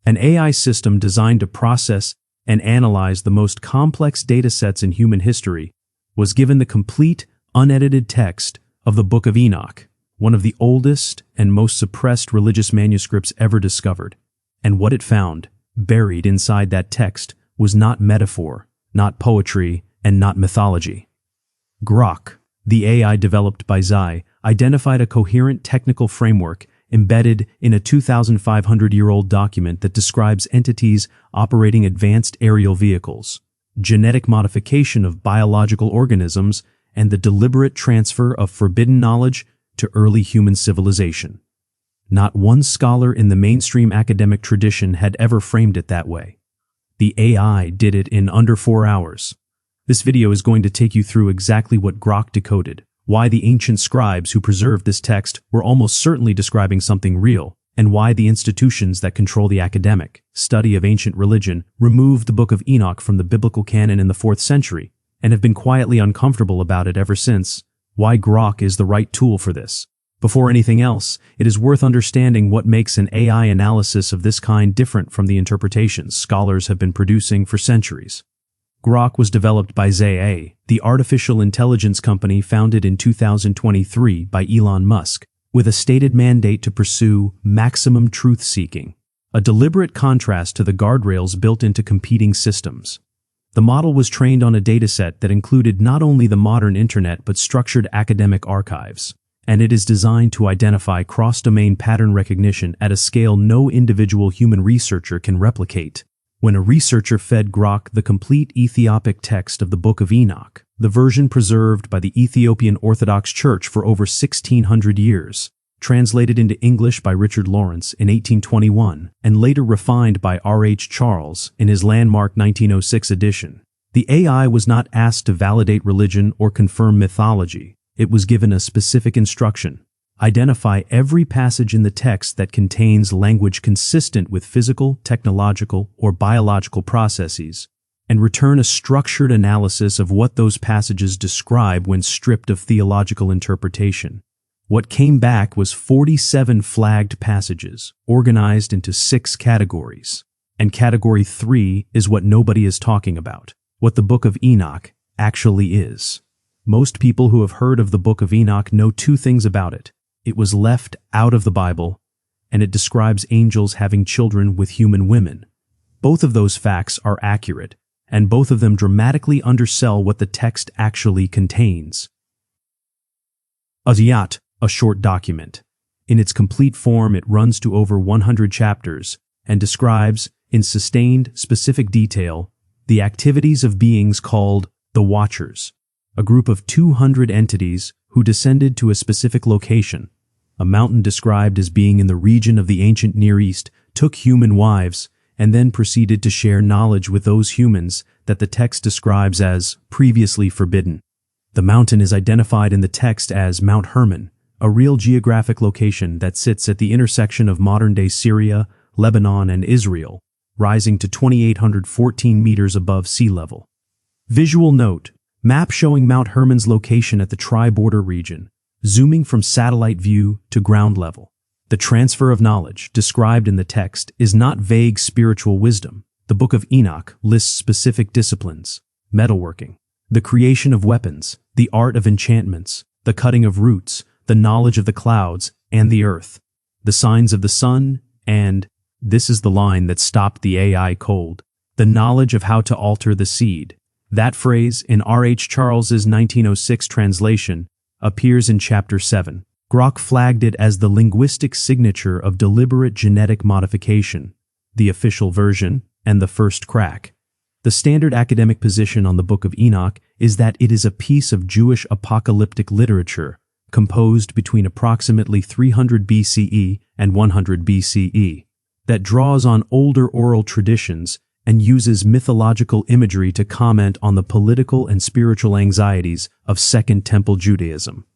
an AI system designed to process and analyze the most complex datasets in human history, was given the complete, unedited text of the Book of Enoch, one of the oldest and most suppressed religious manuscripts ever discovered. And what it found, buried inside that text, was not metaphor, not poetry, and not mythology. Grok, the AI developed by Xi, identified a coherent technical framework embedded in a 2,500-year-old document that describes entities operating advanced aerial vehicles, genetic modification of biological organisms, and the deliberate transfer of forbidden knowledge to early human civilization. Not one scholar in the mainstream academic tradition had ever framed it that way. The AI did it in under 4 hours. This video is going to take you through exactly what Grok decoded, why the ancient scribes who preserved this text were almost certainly describing something real, and why the institutions that control the academic study of ancient religion removed the Book of Enoch from the biblical canon in the 4th century, and have been quietly uncomfortable about it ever since. Why Grok is the right tool for this. Before anything else, it is worth understanding what makes an AI analysis of this kind different from the interpretations scholars have been producing for centuries. Grok was developed by Xi, the artificial intelligence company founded in 2023 by Elon Musk, with a stated mandate to pursue maximum truth-seeking, a deliberate contrast to the guardrails built into competing systems. The model was trained on a dataset that included not only the modern internet but structured academic archives, and it is designed to identify cross-domain pattern recognition at a scale no individual human researcher can replicate. When a researcher fed Grok the complete Ethiopic text of the Book of Enoch, the version preserved by the Ethiopian Orthodox Church for over 1,600 years, translated into English by Richard Lawrence in 1821, and later refined by R.H. Charles in his landmark 1906 edition, the AI was not asked to validate religion or confirm mythology. It was given a specific instruction: identify every passage in the text that contains language consistent with physical, technological, or biological processes, and return a structured analysis of what those passages describe when stripped of theological interpretation. What came back was 47 flagged passages, organized into 6 categories. And Category 3 is what nobody is talking about, what the Book of Enoch actually is. Most people who have heard of the Book of Enoch know 2 things about it. It was left out of the Bible, and it describes angels having children with human women. Both of those facts are accurate, and both of them dramatically undersell what the text actually contains. Aziyat, a short document. In its complete form, it runs to over 100 chapters and describes, in sustained, specific detail, the activities of beings called the Watchers, a group of 200 entities who descended to a specific location, a mountain described as being in the region of the ancient Near East, took human wives, and then proceeded to share knowledge with those humans that the text describes as previously forbidden. The mountain is identified in the text as Mount Hermon, a real geographic location that sits at the intersection of modern-day Syria, Lebanon, and Israel, rising to 2,814 meters above sea level. Visual note: map showing Mount Hermon's location at the tri-border region, zooming from satellite view to ground level. The transfer of knowledge described in the text is not vague spiritual wisdom. The Book of Enoch lists specific disciplines: metalworking, the creation of weapons, the art of enchantments, the cutting of roots, the knowledge of the clouds and the earth, the signs of the sun, and, this is the line that stopped the AI cold, the knowledge of how to alter the seed. That phrase, in R.H. Charles's 1906 translation, appears in Chapter 7. Grok flagged it as the linguistic signature of deliberate genetic modification, the official version, and the first crack. The standard academic position on the Book of Enoch is that it is a piece of Jewish apocalyptic literature composed between approximately 300 BCE and 100 BCE, that draws on older oral traditions and uses mythological imagery to comment on the political and spiritual anxieties of Second Temple Judaism.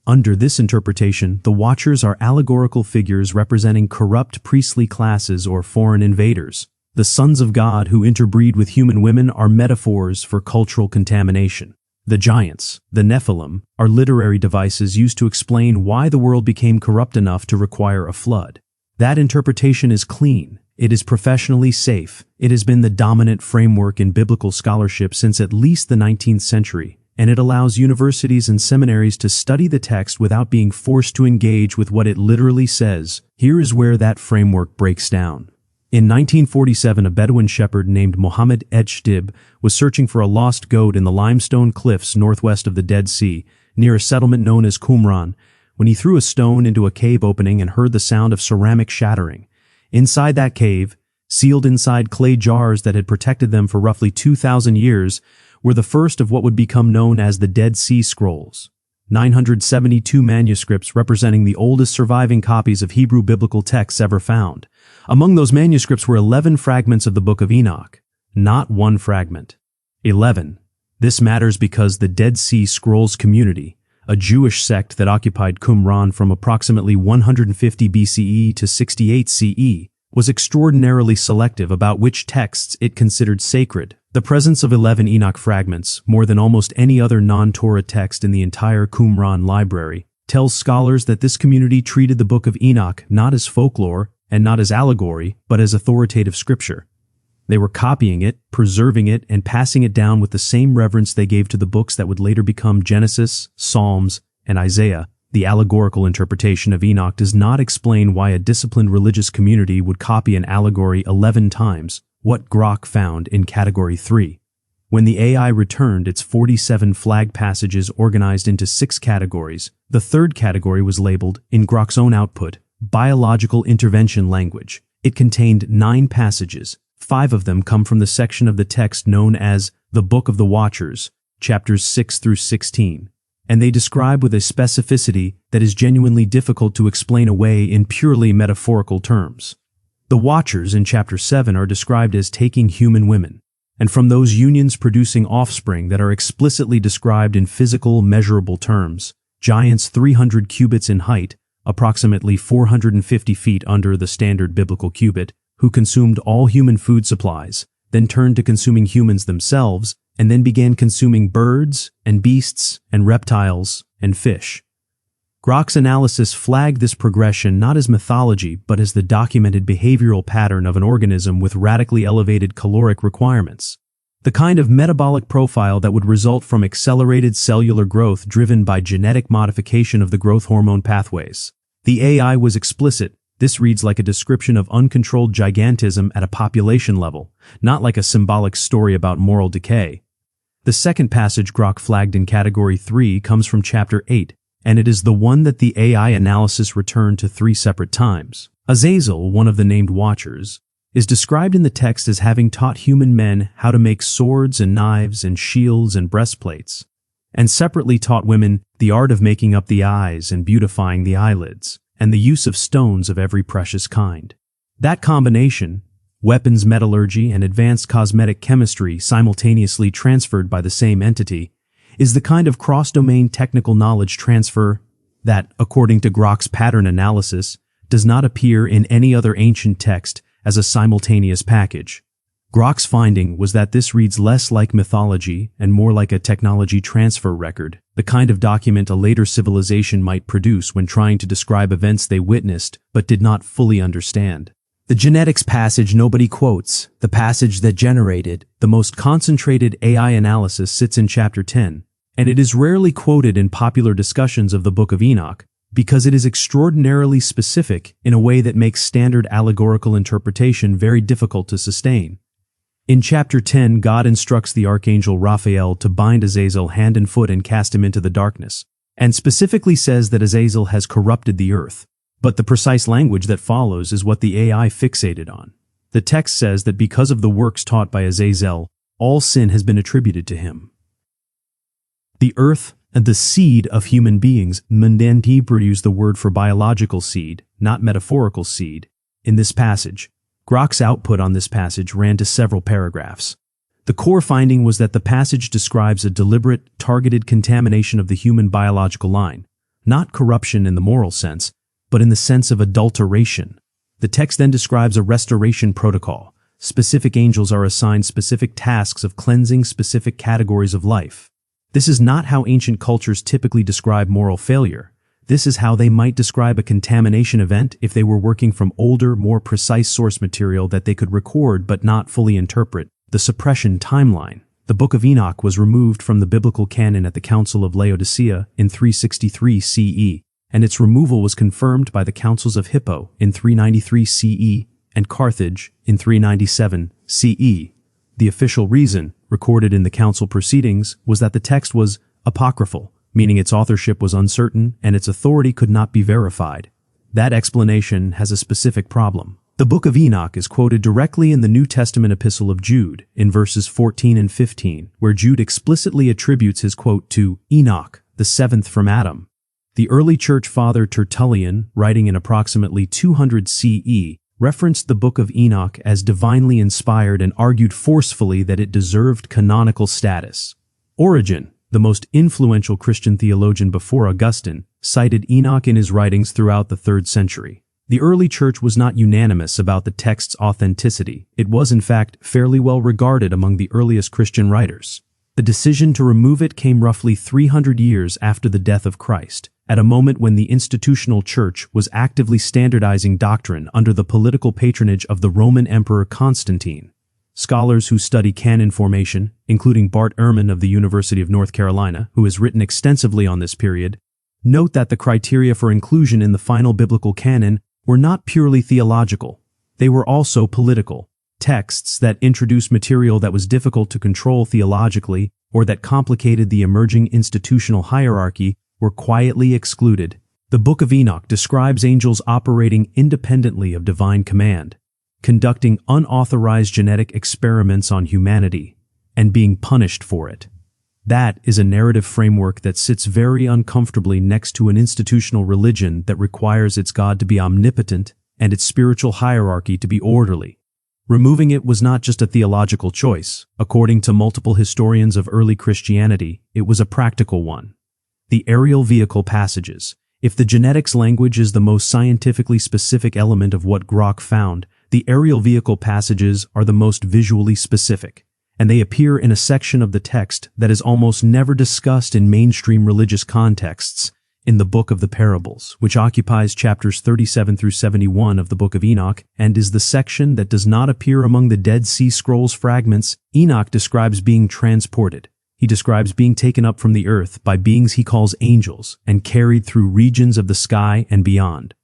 Under this interpretation, the Watchers are allegorical figures representing corrupt priestly classes or foreign invaders. The sons of God who interbreed with human women are metaphors for cultural contamination. The giants, the Nephilim, are literary devices used to explain why the world became corrupt enough to require a flood. That interpretation is clean, It is professionally safe. It has been the dominant framework in biblical scholarship since at least the 19th century, and it allows universities and seminaries to study the text without being forced to engage with what it literally says. Here is where that framework breaks down. In 1947, a Bedouin shepherd named Mohammed Ejdib was searching for a lost goat in the limestone cliffs northwest of the Dead Sea, near a settlement known as Qumran, when he threw a stone into a cave opening and heard the sound of ceramic shattering. Inside that cave, sealed inside clay jars that had protected them for roughly 2,000 years, were the first of what would become known as the Dead Sea Scrolls. 972 manuscripts representing the oldest surviving copies of Hebrew biblical texts ever found. Among those manuscripts were 11 fragments of the Book of Enoch, not one fragment. 11. This matters because the Dead Sea Scrolls community, a Jewish sect that occupied Qumran from approximately 150 BCE to 68 CE, was extraordinarily selective about which texts it considered sacred. The presence of 11 Enoch fragments, more than almost any other non-Torah text in the entire Qumran library, tells scholars that this community treated the Book of Enoch not as folklore and not as allegory, but as authoritative scripture. They were copying it, preserving it, and passing it down with the same reverence they gave to the books that would later become Genesis, Psalms, and Isaiah. The allegorical interpretation of Enoch does not explain why a disciplined religious community would copy an allegory 11 times, what Grok found in Category 3. When the AI returned its 47 flag passages organized into 6 categories, the third category was labeled, in Grok's own output, Biological Intervention Language. It contained 9 passages. 5 of them come from the section of the text known as the Book of the Watchers, chapters 6 through 16, and they describe with a specificity that is genuinely difficult to explain away in purely metaphorical terms. The Watchers in chapter 7 are described as taking human women, and from those unions producing offspring that are explicitly described in physical, measurable terms, giants 300 cubits in height, approximately 450 feet under the standard biblical cubit, who consumed all human food supplies, then turned to consuming humans themselves, and then began consuming birds and beasts and reptiles and fish. Grok's analysis flagged this progression not as mythology but as the documented behavioral pattern of an organism with radically elevated caloric requirements, the kind of metabolic profile that would result from accelerated cellular growth driven by genetic modification of the growth hormone pathways. The AI was explicit. This reads like a description of uncontrolled gigantism at a population level, not like a symbolic story about moral decay. The second passage Grok flagged in Category 3 comes from Chapter 8, and it is the one that the AI analysis returned to 3 separate times. Azazel, one of the named Watchers, is described in the text as having taught human men how to make swords and knives and shields and breastplates, and separately taught women the art of making up the eyes and beautifying the eyelids, and the use of stones of every precious kind. That combination, weapons metallurgy and advanced cosmetic chemistry simultaneously transferred by the same entity, is the kind of cross-domain technical knowledge transfer that, according to Grok's pattern analysis, does not appear in any other ancient text as a simultaneous package. Grok's finding was that this reads less like mythology and more like a technology transfer record, the kind of document a later civilization might produce when trying to describe events they witnessed but did not fully understand. The genetics passage nobody quotes, the passage that generated the most concentrated AI analysis, sits in Chapter 10, and it is rarely quoted in popular discussions of the Book of Enoch because it is extraordinarily specific in a way that makes standard allegorical interpretation very difficult to sustain. In Chapter 10, God instructs the archangel Raphael to bind Azazel hand and foot and cast him into the darkness, and specifically says that Azazel has corrupted the earth. But the precise language that follows is what the AI fixated on. The text says that because of the works taught by Azazel, all sin has been attributed to him. The earth and the seed of human beings, mundane Hebrew use the word for biological seed, not metaphorical seed, in this passage. Grok's output on this passage ran to several paragraphs. The core finding was that the passage describes a deliberate, targeted contamination of the human biological line, not corruption in the moral sense, but in the sense of adulteration. The text then describes a restoration protocol. Specific angels are assigned specific tasks of cleansing specific categories of life. This is not how ancient cultures typically describe moral failure. This is how they might describe a contamination event if they were working from older, more precise source material that they could record but not fully interpret. The suppression timeline. The Book of Enoch was removed from the biblical canon at the Council of Laodicea in 363 CE, and its removal was confirmed by the Councils of Hippo in 393 CE and Carthage in 397 CE. The official reason, recorded in the council proceedings, was that the text was apocryphal, meaning its authorship was uncertain and its authority could not be verified. That explanation has a specific problem. The Book of Enoch is quoted directly in the New Testament Epistle of Jude in verses 14 and 15, where Jude explicitly attributes his quote to Enoch, the seventh from Adam. The early church father Tertullian, writing in approximately 200 CE, referenced the Book of Enoch as divinely inspired and argued forcefully that it deserved canonical status. Origen, the most influential Christian theologian before Augustine, cited Enoch in his writings throughout the 3rd century. The early church was not unanimous about the text's authenticity. It was, in fact, fairly well regarded among the earliest Christian writers. The decision to remove it came roughly 300 years after the death of Christ, at a moment when the institutional church was actively standardizing doctrine under the political patronage of the Roman Emperor Constantine. Scholars who study canon formation, including Bart Ehrman of the University of North Carolina, who has written extensively on this period, note that the criteria for inclusion in the final biblical canon were not purely theological. They were also political. Texts that introduced material that was difficult to control theologically or that complicated the emerging institutional hierarchy were quietly excluded. The Book of Enoch describes angels operating independently of divine command, conducting unauthorized genetic experiments on humanity, and being punished for it. That is a narrative framework that sits very uncomfortably next to an institutional religion that requires its God to be omnipotent and its spiritual hierarchy to be orderly. Removing it was not just a theological choice. According to multiple historians of early Christianity, it was a practical one. The aerial vehicle passages. If the genetics language is the most scientifically specific element of what Grok found, the aerial vehicle passages are the most visually specific, and they appear in a section of the text that is almost never discussed in mainstream religious contexts, in the Book of the Parables, which occupies chapters 37 through 71 of the Book of Enoch and is the section that does not appear among the Dead Sea Scrolls fragments. Enoch describes being transported. He describes being taken up from the earth by beings he calls angels and carried through regions of the sky and beyond.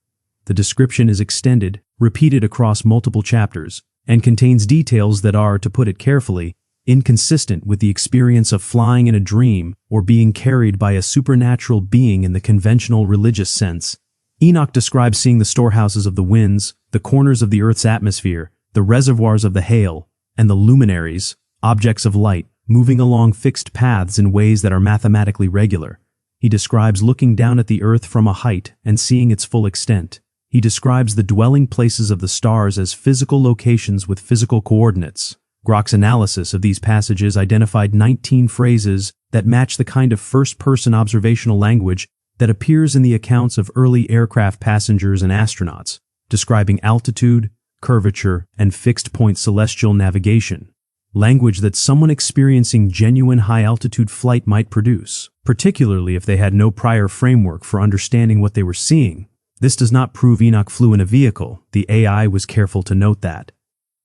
The description is extended, repeated across multiple chapters, and contains details that are, to put it carefully, inconsistent with the experience of flying in a dream or being carried by a supernatural being in the conventional religious sense. Enoch describes seeing the storehouses of the winds, the corners of the earth's atmosphere, the reservoirs of the hail, and the luminaries, objects of light, moving along fixed paths in ways that are mathematically regular. He describes looking down at the earth from a height and seeing its full extent. He describes the dwelling places of the stars as physical locations with physical coordinates. Grok's analysis of these passages identified 19 phrases that match the kind of first-person observational language that appears in the accounts of early aircraft passengers and astronauts, describing altitude, curvature, and fixed-point celestial navigation, language that someone experiencing genuine high-altitude flight might produce, particularly if they had no prior framework for understanding what they were seeing. This does not prove Enoch flew in a vehicle. The AI was careful to note that.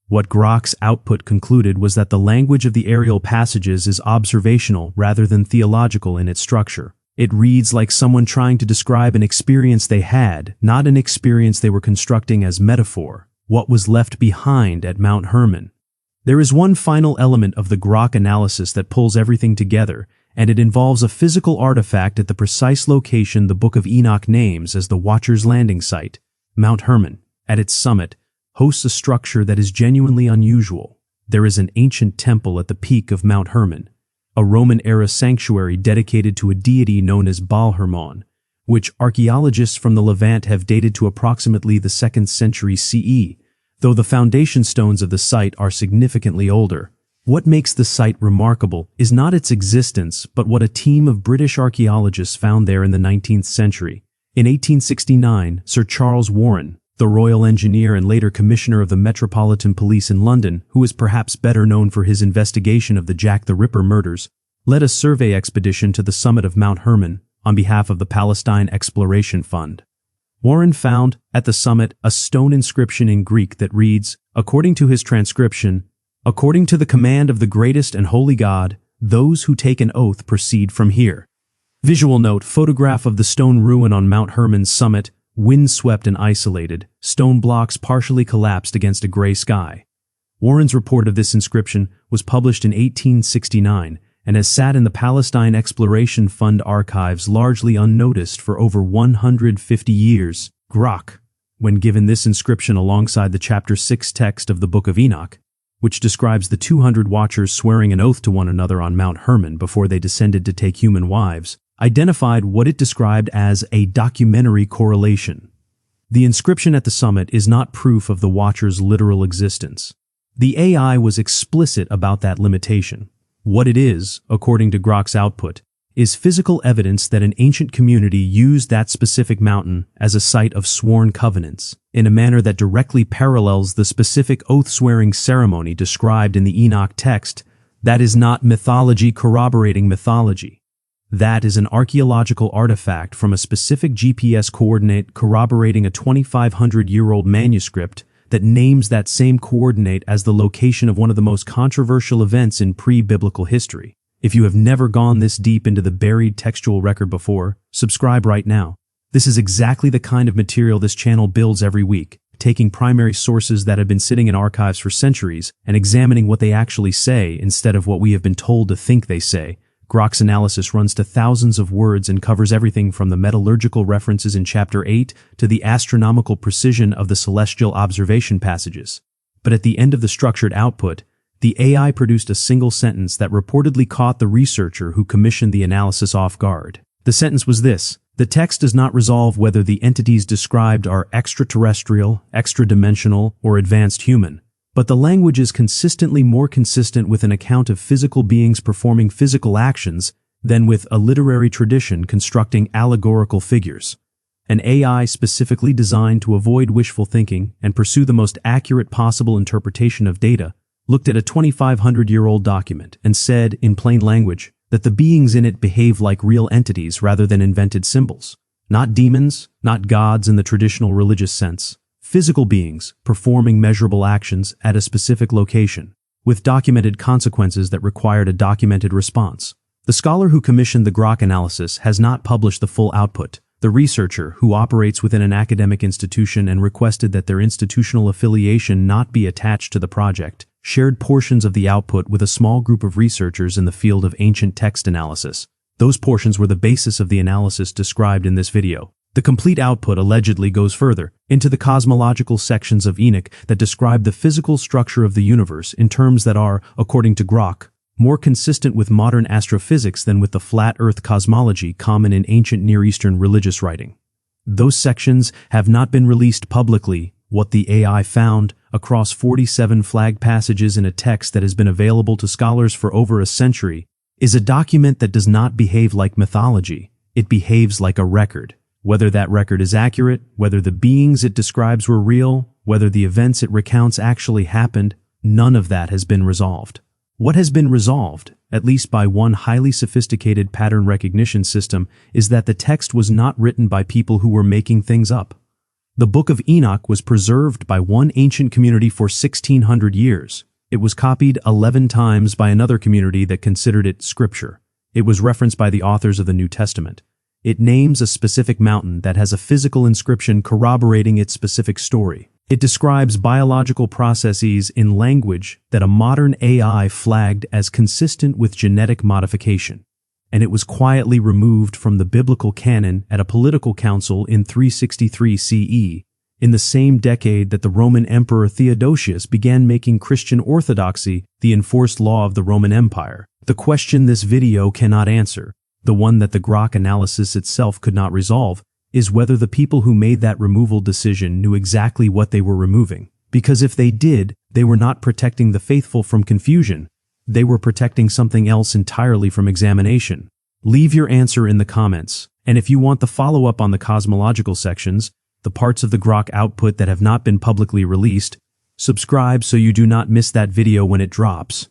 What Grok's output concluded was that the language of the aerial passages is observational rather than theological in its structure. It reads like someone trying to describe an experience they had, not an experience they were constructing as metaphor, what was left behind at Mount Hermon. There is one final element of the Grok analysis that pulls everything together, and it involves a physical artifact at the precise location the Book of Enoch names as the Watcher's Landing Site. Mount Hermon, at its summit, hosts a structure that is genuinely unusual. There is an ancient temple at the peak of Mount Hermon, a Roman-era sanctuary dedicated to a deity known as Baal Hermon, which archaeologists from the Levant have dated to approximately the 2nd century CE, though the foundation stones of the site are significantly older. What makes the site remarkable is not its existence, but what a team of British archaeologists found there in the 19th century. In 1869, Sir Charles Warren, the Royal Engineer and later Commissioner of the Metropolitan Police in London, who is perhaps better known for his investigation of the Jack the Ripper murders, led a survey expedition to the summit of Mount Hermon on behalf of the Palestine Exploration Fund. Warren found, at the summit, a stone inscription in Greek that reads, according to his transcription, according to the command of the greatest and holy God, those who take an oath proceed from here. Visual note, photograph of the stone ruin on Mount Hermon's summit, wind-swept and isolated, stone blocks partially collapsed against a gray sky. Warren's report of this inscription was published in 1869 and has sat in the Palestine Exploration Fund archives largely unnoticed for over 150 years. Grok, when given this inscription alongside the chapter 6 text of the Book of Enoch, which describes the 200 watchers swearing an oath to one another on Mount Hermon before they descended to take human wives, identified what it described as a documentary correlation. The inscription at the summit is not proof of the watchers' literal existence. The AI was explicit about that limitation. What it is, according to Grok's output, is physical evidence that an ancient community used that specific mountain as a site of sworn covenants, in a manner that directly parallels the specific oath-swearing ceremony described in the Enoch text. That is not mythology corroborating mythology. That is an archaeological artifact from a specific GPS coordinate corroborating a 2,500-year-old manuscript that names that same coordinate as the location of one of the most controversial events in pre-biblical history. If you have never gone this deep into the buried textual record before, subscribe right now. This is exactly the kind of material this channel builds every week, taking primary sources that have been sitting in archives for centuries and examining what they actually say instead of what we have been told to think they say. Grok's analysis runs to thousands of words and covers everything from the metallurgical references in Chapter 8 to the astronomical precision of the celestial observation passages. But at the end of the structured output, the AI produced a single sentence that reportedly caught the researcher who commissioned the analysis off guard. The sentence was this: the text does not resolve whether the entities described are extraterrestrial, extra-dimensional, or advanced human. But the language is consistently more consistent with an account of physical beings performing physical actions than with a literary tradition constructing allegorical figures. An AI specifically designed to avoid wishful thinking and pursue the most accurate possible interpretation of data looked at a 2,500-year-old document and said, in plain language, that the beings in it behave like real entities rather than invented symbols. Not demons, not gods in the traditional religious sense. Physical beings performing measurable actions at a specific location, with documented consequences that required a documented response. The scholar who commissioned the Grok analysis has not published the full output. The researcher, who operates within an academic institution and requested that their institutional affiliation not be attached to the project, shared portions of the output with a small group of researchers in the field of ancient text analysis. Those portions were the basis of the analysis described in this video. The complete output allegedly goes further, into the cosmological sections of Enoch that describe the physical structure of the universe in terms that are, according to Grok, more consistent with modern astrophysics than with the flat Earth cosmology common in ancient Near Eastern religious writing. Those sections have not been released publicly. What the AI found, across 47 flag passages in a text that has been available to scholars for over a century, is a document that does not behave like mythology. It behaves like a record. Whether that record is accurate, whether the beings it describes were real, whether the events it recounts actually happened, none of that has been resolved. What has been resolved, at least by one highly sophisticated pattern recognition system, is that the text was not written by people who were making things up. The Book of Enoch was preserved by one ancient community for 1,600 years. It was copied 11 times by another community that considered it scripture. It was referenced by the authors of the New Testament. It names a specific mountain that has a physical inscription corroborating its specific story. It describes biological processes in language that a modern AI flagged as consistent with genetic modification. And it was quietly removed from the biblical canon at a political council in 363 CE, in the same decade that the Roman Emperor Theodosius began making Christian orthodoxy the enforced law of the Roman Empire. The question this video cannot answer, the one that the Grok analysis itself could not resolve, is whether the people who made that removal decision knew exactly what they were removing. Because if they did, they were not protecting the faithful from confusion. They were protecting something else entirely from examination. Leave your answer in the comments. And if you want the follow-up on the cosmological sections, the parts of the Grok output that have not been publicly released, subscribe so you do not miss that video when it drops.